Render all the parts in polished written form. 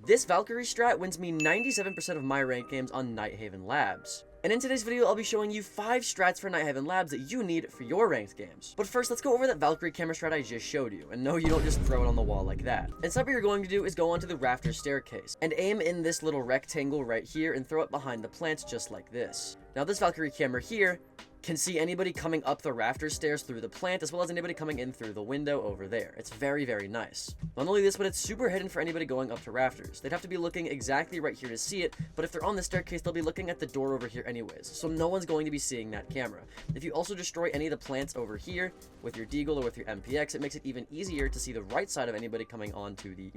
This Valkyrie strat wins me 97% of my ranked games on Nighthaven Labs. And in today's video, I'll be showing you 5 strats for Nighthaven Labs that you need for your ranked games. But first, let's go over that Valkyrie camera strat I just showed you. And no, you don't just throw it on the wall like that. Instead, what you're going to do is go onto the rafters staircase and aim in this little rectangle right here and throw it behind the plants just like this. Now, this Valkyrie camera here can see anybody coming up the rafters stairs through the plant, as well as anybody coming in through the window over there. It's very, very nice. Not only this, but it's super hidden for anybody going up to rafters. They'd have to be looking exactly right here to see it, but if they're on the staircase, they'll be looking at the door over here anyways, so no one's going to be seeing that camera. If you also destroy any of the plants over here with your Deagle or with your MPX, it makes it even easier to see the right side of anybody coming onto the,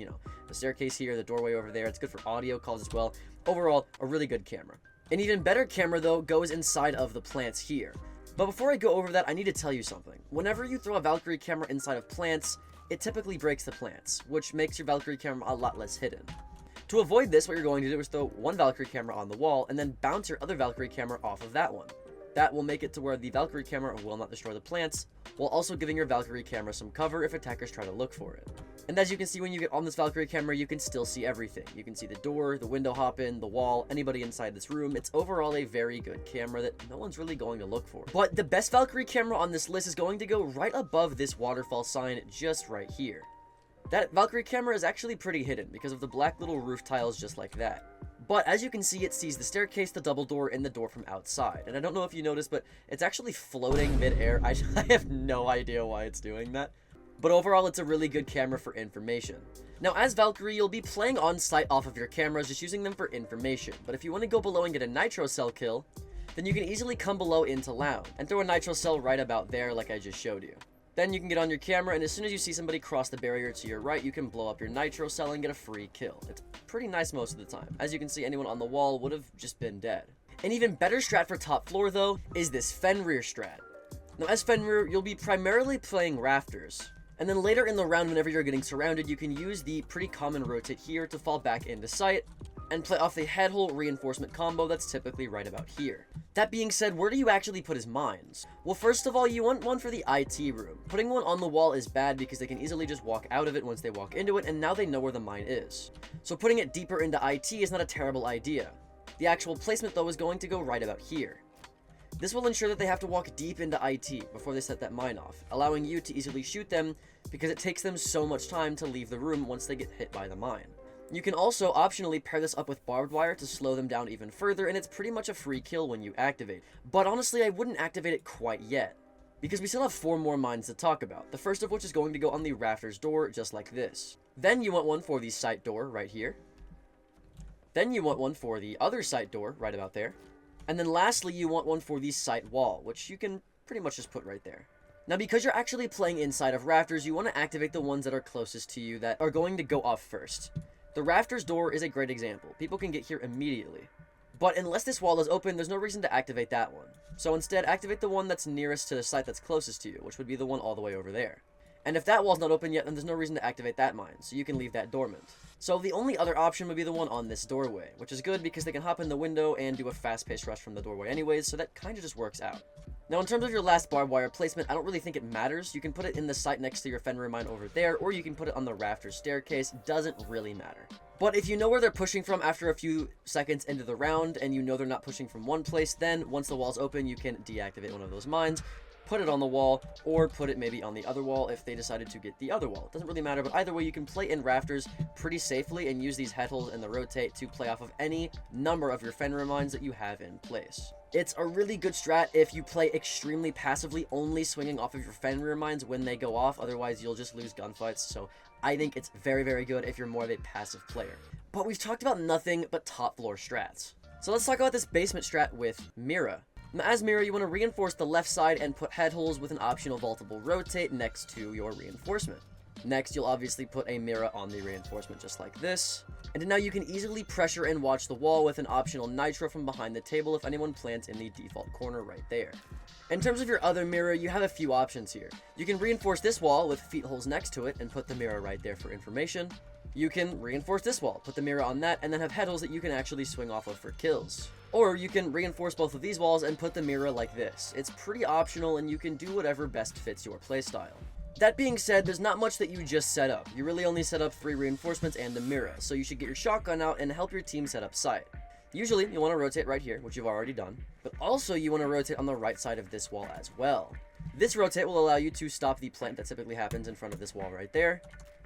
the staircase here, the doorway over there. It's good for audio calls as well. Overall, a really good camera. An even better camera, though, goes inside of the plants here. But before I go over that, I need to tell you something. Whenever you throw a Valkyrie camera inside of plants, it typically breaks the plants, which makes your Valkyrie camera a lot less hidden. To avoid this, what you're going to do is throw one Valkyrie camera on the wall, and then bounce your other Valkyrie camera off of that one. That will make it to where the Valkyrie camera will not destroy the plants, while also giving your Valkyrie camera some cover if attackers try to look for it. And as you can see, when you get on this Valkyrie camera, you can still see everything. You can see the door, the window hop in, the wall, anybody inside this room. It's overall a very good camera that no one's really going to look for. But the best Valkyrie camera on this list is going to go right above this waterfall sign just right here. That Valkyrie camera is actually pretty hidden because of the black little roof tiles just like that. But as you can see, it sees the staircase, the double door, and the door from outside. And I don't know if you noticed, but it's actually floating mid-air. I have no idea why it's doing that. But overall, it's a really good camera for information. Now, as Valkyrie, you'll be playing on sight off of your cameras, just using them for information. But if you want to go below and get a nitro cell kill, then you can easily come below into lounge and throw a nitro cell right about there like I just showed you. Then you can get on your camera, and as soon as you see somebody cross the barrier to your right, you can blow up your nitro cell and get a free kill. It's pretty nice most of the time. As you can see, anyone on the wall would have just been dead. An even better strat for top floor, though, is this Fenrir strat. Now, as Fenrir, you'll be primarily playing rafters. And then later in the round, whenever you're getting surrounded, you can use the pretty common rotate here to fall back into sight and play off the head hole reinforcement combo that's typically right about here. That being said, where do you actually put his mines? Well, first of all, you want one for the IT room. Putting one on the wall is bad because they can easily just walk out of it once they walk into it, and now they know where the mine is. So putting it deeper into IT is not a terrible idea. The actual placement, though, is going to go right about here. This will ensure that they have to walk deep into IT before they set that mine off, allowing you to easily shoot them because it takes them so much time to leave the room once they get hit by the mine. You can also optionally pair this up with barbed wire to slow them down even further, and it's pretty much a free kill when you activate. But honestly, I wouldn't activate it quite yet, because we still have 4 more mines to talk about, the first of which is going to go on the rafters door, just like this. Then you want one for the site door, right here. Then you want one for the other site door, right about there. And then lastly, you want one for the site wall, which you can pretty much just put right there. Now, because you're actually playing inside of rafters, you want to activate the ones that are closest to you that are going to go off first. The rafters door is a great example. People can get here immediately. But unless this wall is open, there's no reason to activate that one. So instead, activate the one that's nearest to the site that's closest to you, which would be the one all the way over there. And if that wall's not open yet, then there's no reason to activate that mine, so you can leave that dormant. So the only other option would be the one on this doorway, which is good because they can hop in the window and do a fast-paced rush from the doorway anyways, so that kind of just works out. Now, in terms of your last barbed wire placement, I don't really think it matters. You can put it in the site next to your Fenrir mine over there, or you can put it on the rafters staircase. Doesn't really matter. But if you know where they're pushing from after a few seconds into the round, and you know they're not pushing from one place, then once the wall's open, you can deactivate one of those mines, put it on the wall, or put it maybe on the other wall if they decided to get the other wall. It doesn't really matter, but either way, you can play in rafters pretty safely and use these head holes and the rotate to play off of any number of your Fenrir mines that you have in place. It's a really good strat if you play extremely passively, only swinging off of your Fenrir mines when they go off, otherwise you'll just lose gunfights, so I think it's very, very good if you're more of a passive player. But we've talked about nothing but top floor strats. So let's talk about this basement strat with Mira. Now, as Mira, you want to reinforce the left side and put head holes with an optional vaultable rotate next to your reinforcement. Next, you'll obviously put a Mira on the reinforcement just like this. And now you can easily pressure and watch the wall with an optional nitro from behind the table if anyone plants in the default corner right there. In terms of your other Mira, you have a few options here. You can reinforce this wall with feet holes next to it and put the Mira right there for information. You can reinforce this wall, put the Mira on that, and then have head holes that you can actually swing off of for kills. Or you can reinforce both of these walls and put the Mira like this. It's pretty optional and you can do whatever best fits your playstyle. That being said, there's not much that you just set up. You really only set up 3 reinforcements and a mirror, so you should get your shotgun out and help your team set up sight. Usually, you want to rotate right here, which you've already done, but also you want to rotate on the right side of this wall as well. This rotate will allow you to stop the plant that typically happens in front of this wall right there,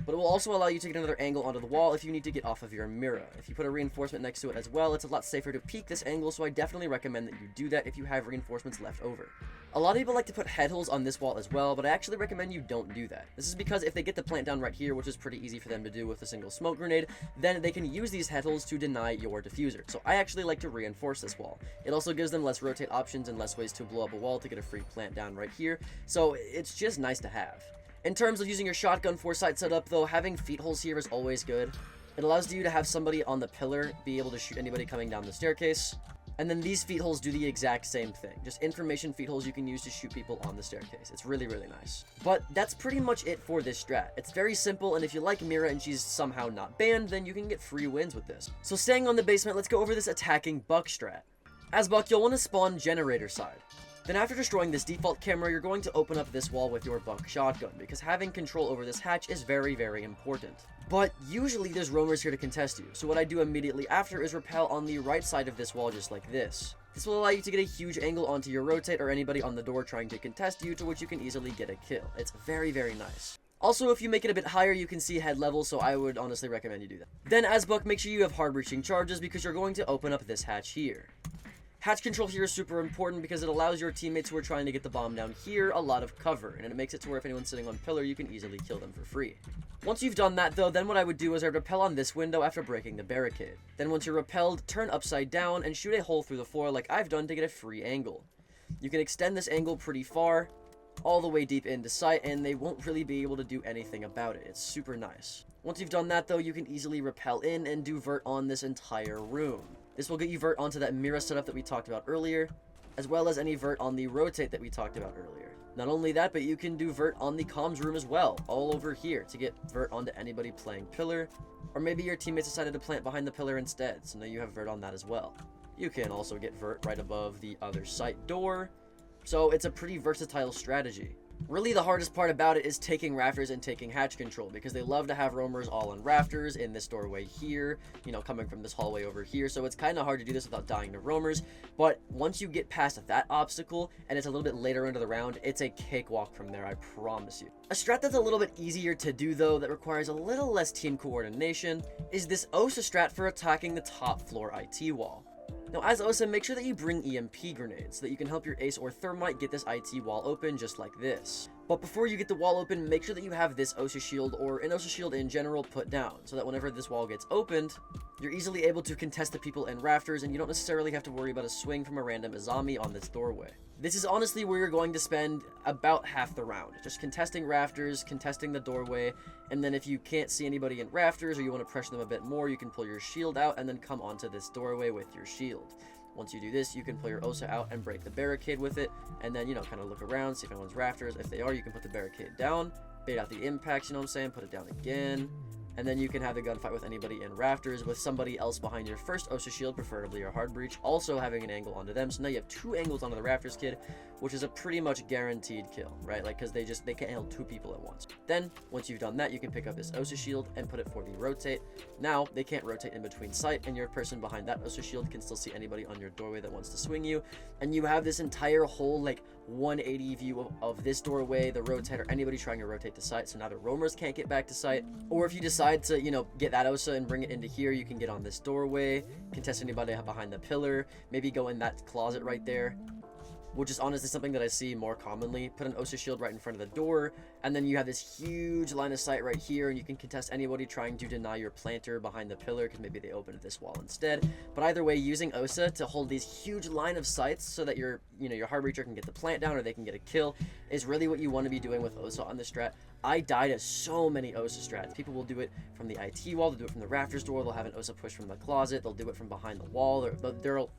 but it will also allow you to get another angle onto the wall if you need to get off of your mirror. If you put a reinforcement next to it as well, it's a lot safer to peek this angle, so I definitely recommend that you do that if you have reinforcements left over. A lot of people like to put head holes on this wall as well, but I actually recommend you don't do that. This is because if they get the plant down right here, which is pretty easy for them to do with a single smoke grenade, then they can use these head holes to deny your diffuser. So I actually like to reinforce this wall. It also gives them less rotate options and less ways to blow up a wall to get a free plant down right here, so it's just nice to have. In terms of using your shotgun for sight setup though, having feet holes here is always good. It allows you to have somebody on the pillar be able to shoot anybody coming down the staircase. And then these feet holes do the exact same thing. Just information feet holes you can use to shoot people on the staircase. It's really, really nice. But that's pretty much it for this strat. It's very simple, and if you like Mira and she's somehow not banned, then you can get free wins with this. So staying on the basement, let's go over this attacking Buck strat. As Buck, you'll want to spawn generator side. Then after destroying this default camera, you're going to open up this wall with your Buck shotgun, because having control over this hatch is very, very important. But usually there's roamers here to contest you, so what I do immediately after is rappel on the right side of this wall just like this. This will allow you to get a huge angle onto your rotate or anybody on the door trying to contest you, to which you can easily get a kill. It's very, very nice. Also, if you make it a bit higher, you can see head level, so I would honestly recommend you do that. Then as Buck, make sure you have hard breaching charges because you're going to open up this hatch here. Hatch control here is super important because it allows your teammates who are trying to get the bomb down here a lot of cover, and it makes it to where if anyone's sitting on pillar, you can easily kill them for free. Once you've done that though, then what I would do is I'd rappel on this window after breaking the barricade. Then once you're repelled, turn upside down and shoot a hole through the floor like I've done to get a free angle. You can extend this angle pretty far, all the way deep into sight, and they won't really be able to do anything about it. It's super nice. Once you've done that though, you can easily rappel in and do vert on this entire room. This will get you vert onto that mirror setup that we talked about earlier, as well as any vert on the rotate that we talked about earlier. Not only that, but you can do vert on the comms room as well, all over here, to get vert onto anybody playing pillar, or maybe your teammates decided to plant behind the pillar instead, so now you have vert on that as well. You can also get vert right above the other site door, so it's a pretty versatile strategy. Really, the hardest part about it is taking rafters and taking hatch control, because they love to have roamers all on rafters in this doorway here, you know, coming from this hallway over here, so it's kind of hard to do this without dying to roamers. But once you get past that obstacle, and it's a little bit later into the round, it's a cakewalk from there, I promise you. A strat that's a little bit easier to do though, that requires a little less team coordination, is this OSA strat for attacking the top floor IT wall. Now, as OSA, make sure that you bring EMP grenades so that you can help your ace or thermite get this IT wall open just like this. But before you get the wall open, make sure that you have this OSA shield or an OSA shield in general put down so that whenever this wall gets opened, you're easily able to contest the people in rafters and you don't necessarily have to worry about a swing from a random Azami on this doorway. This is honestly where you're going to spend about half the round, just contesting rafters, contesting the doorway, and then if you can't see anybody in rafters or you want to pressure them a bit more, you can pull your shield out and then come onto this doorway with your shield. Once you do this, you can pull your OSA out and break the barricade with it, and then, you know, kind of look around, see if anyone's rafters. If they are, you can put the barricade down, bait out the impacts, you know what I'm saying, put it down again, and then you can have a gunfight with anybody in rafters with somebody else behind your first OSA shield, preferably your hard breach, also having an angle onto them. So now you have 2 angles onto the rafters, kid, which is a pretty much guaranteed kill, right? Like, because they can't handle 2 people at once. Then, once you've done that, you can pick up this OSA shield and put it for the rotate. Now, they can't rotate in between sight, and your person behind that OSA shield can still see anybody on your doorway that wants to swing you. And you have this entire whole, like, 180 view of this doorway, the rotate, or anybody trying to rotate to sight, so now the roamers can't get back to sight. Or if you decide to, you know, get that OSA and bring it into here, you can get on this doorway, contest anybody behind the pillar, maybe go in that closet right there, which is honestly something that I see more commonly. Put an OSA shield right in front of the door, and then you have this huge line of sight right here, and you can contest anybody trying to deny your planter behind the pillar, because maybe they opened this wall instead. But either way, using OSA to hold these huge line of sights so that your hard breacher can get the plant down or they can get a kill is really what you want to be doing with OSA on this strat. I died at so many OSA strats. People will do it from the IT wall, they'll do it from the rafters door, they'll have an OSA push from the closet, they'll do it from behind the wall, they'll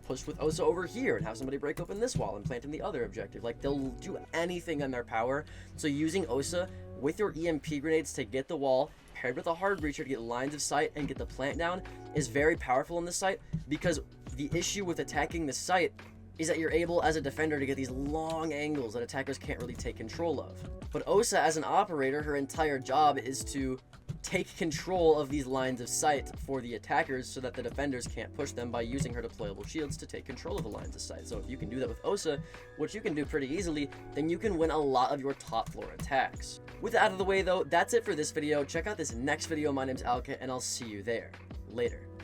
push with OSA over here and have somebody break open this wall and plant in the other objective. Like, they'll do anything in their power. So using OSA with your EMP grenades to get the wall, paired with a hard breacher to get lines of sight and get the plant down, is very powerful in this site, because the issue with attacking the site is that you're able as a defender to get these long angles that attackers can't really take control of. But Osa, as an operator, her entire job is to take control of these lines of sight for the attackers so that the defenders can't push them by using her deployable shields to take control of the lines of sight. So if you can do that with Osa, which you can do pretty easily, then you can win a lot of your top floor attacks. With that out of the way though, that's it for this video. Check out this next video. My name's Alka, and I'll see you there. Later.